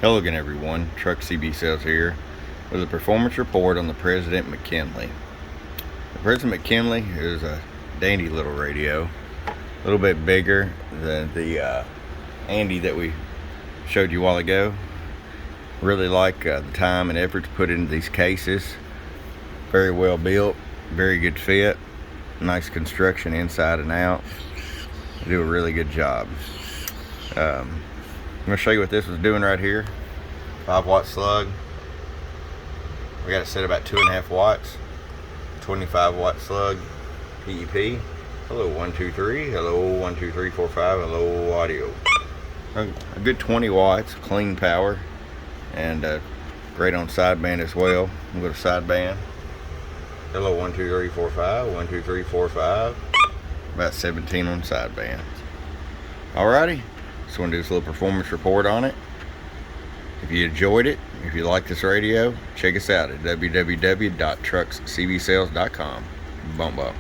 Hello again, everyone. Truck CB Sales here with a performance report on the President Mckinley. The President Mckinley is a dandy little radio, a little bit bigger than the Andy that we showed you a while ago. Really like the time and effort to put into these cases. Very well built, very good fit, nice construction inside and out. They do a really good job. I'm going to show you what this was doing right here. 5-watt slug. We got it set about 2.5 watts. 25-watt slug. PEP. Hello 1 2 3. Hello 1 2 3 4 5. Hello audio. A good 20 watts, clean power, and great on sideband as well. I'm going to sideband. Hello 1 2 3 4 5. 1 2 3 4 5. About 17 on sideband. Alrighty. Just want to do this little performance report on it. If you enjoyed it, if you like this radio, check us out at www.truckscbsales.com. Boom, boom.